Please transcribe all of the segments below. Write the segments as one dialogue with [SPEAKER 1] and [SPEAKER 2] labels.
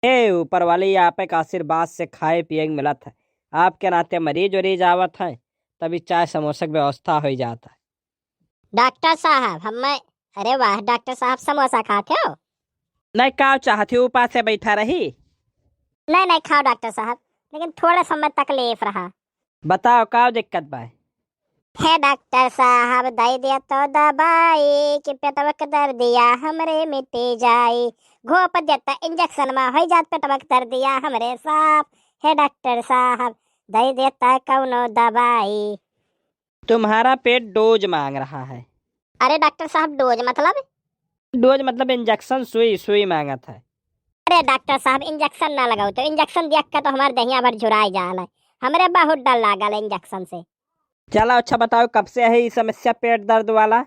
[SPEAKER 1] हे ऊपर वाले आप एक आशीर्वाद से खाए पिए मिलत है। आपके नाते मरीज वरीज आवत है तभी चाय समोसा की व्यवस्था हो जाता है।
[SPEAKER 2] डॉक्टर साहब हमें, अरे वाह डॉक्टर साहब समोसा खाते हो?
[SPEAKER 1] नहीं का चाहती हूँ पास से बैठा रही।
[SPEAKER 2] नहीं नहीं खाओ डॉक्टर साहब, लेकिन थोड़ा समय तकलीफ रहा।
[SPEAKER 1] बताओ का दिक्कत बा।
[SPEAKER 2] है डॉक्टर साहब दई दिया तो दवाई कि पेटवक दर्द दिया हमरे मिटे जाए। घोप देता इंजेक्शन में हो जात पेटवक दर्द दिया हमरे साहब। है डॉक्टर साहब दई देता कौनो दवाई।
[SPEAKER 1] तुम्हारा पेट डोज मांग रहा है।
[SPEAKER 2] अरे डॉक्टर साहब डोज मतलब?
[SPEAKER 1] डोज मतलब इंजेक्शन, सुई सुई मांगत है।
[SPEAKER 2] अरे डॉक्टर साहब इंजेक्शन ना लगाओ तो इंजेक्शन देख के तो हमारे दहिया भर झुराई जाला है। हमरे बहुत डर लागल है इंजेक्शन से।
[SPEAKER 1] चलो अच्छा बताओ कब से है ये समस्या पेट दर्द वाला।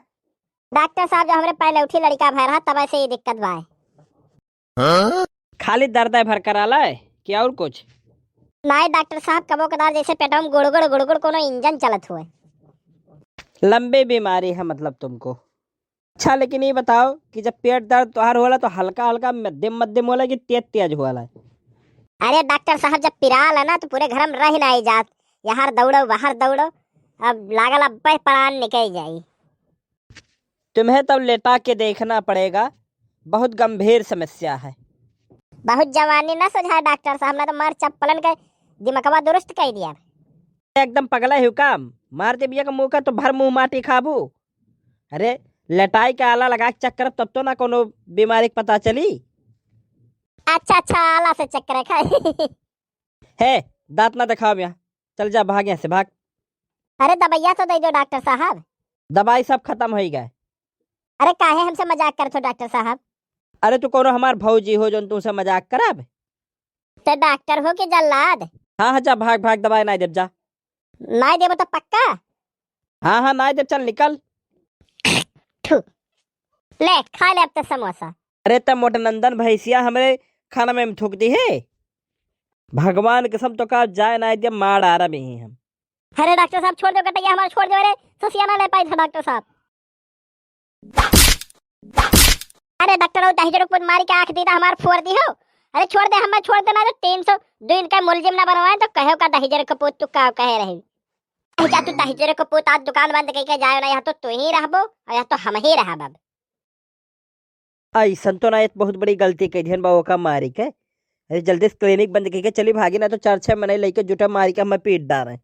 [SPEAKER 2] डॉक्टर साहब जब हमरे पहले उठी लड़का भय रहा तब से ये दिक्कत बा है।
[SPEAKER 1] खाली दर्द है भर कराला है कि और कुछ?
[SPEAKER 2] नहीं डॉक्टर साहब कबो कदार जैसे पेटों में गुड़गुड़ गुड़गुड़ कोनो इंजन चलत हुए।
[SPEAKER 1] लंबी बीमारी है मतलब तुमको। अच्छा लेकिन ये बताओ कि जब पेट दर्द तुहार होला तो हल्का हल्का मध्यम मध्यम होला कि तेज तेज होला?
[SPEAKER 2] अरे डॉक्टर साहब जब पिराल है ना तो पूरे घर में रह नहीं जात। यहाँ दौड़ो बाहर दौड़ो, अब लागल अब प्राण निकल जाई।
[SPEAKER 1] तुम्हें तब लेटा के देखना पड़ेगा, बहुत गंभीर समस्या है।
[SPEAKER 2] बहुत जवानी ना सुझा डॉक्टर साहब, ने तो मार चप्पलन के दिमागवा दुरुस्त कर दिया।
[SPEAKER 1] एकदम पगला है काम, मार दे बिया का मुंह का तो भर मुंह माटी खाबू। अरे लेटाई के आला लगा के चेक करब तब तो ना कोनो बीमारी के पता चली।
[SPEAKER 2] अच्छा अच्छा आला से चक्कर खाए।
[SPEAKER 1] है दांत ना दिखाओ यहाँ, चल जा भाग यहाँ से भाग।
[SPEAKER 2] अरे दवाइया तो दे दो डॉक्टर साहब।
[SPEAKER 1] दवाई सब खत्म हो गए।
[SPEAKER 2] अरे काहे हमसे मजाक करते हो डॉक्टर साहब?
[SPEAKER 1] अरे तू कोनो हमार भौजी हो जो तुमसे मजाक कराब।
[SPEAKER 2] तो डॉक्टर हो कि जल्लाद?
[SPEAKER 1] हाँ हाँ जा भाग भाग, दवाई नहीं देव जा।
[SPEAKER 2] नहीं देबो तो पक्का?
[SPEAKER 1] हाँ हाँ नहीं देव, चल निकल।
[SPEAKER 2] ले खा ले अब तो समोसा।
[SPEAKER 1] अरे तब मोटनंदन भैंसिया हमरे खाना में थूक दी है। भगवान कसम तो का जाए ना दे मार आ रहा भी हम।
[SPEAKER 2] अरे डॉक्टर साहब छोड़ दो कटैया हमारा, छोड़ दो। अरे ससिया ना ले पाई था डॉक्टर साहब। अरे डॉक्टर हो दही जरूर मारी के आंख दी था हमार फोड़ दी हो। अरे छोड़ दे, हमें छोड़ देना तो 302 इनका मुलजिम ना बनवाए तो कहो का दही जरूर कपूत तू का कहे रही। क्या तू दही जरूर कपूत आज दुकान बंद करके जाए ना, या तो तू ही रहबो और या तो हम ही रहब। अब
[SPEAKER 1] ऐसा तो ना एक बहुत बड़ी गलती कही ध्यान बाबू का मारी के। अरे जल्दी से क्लिनिक बंद करके चली भागी, ना तो 4-6 महीने लेके जुटा मारी के हमें पीट डाल रहे।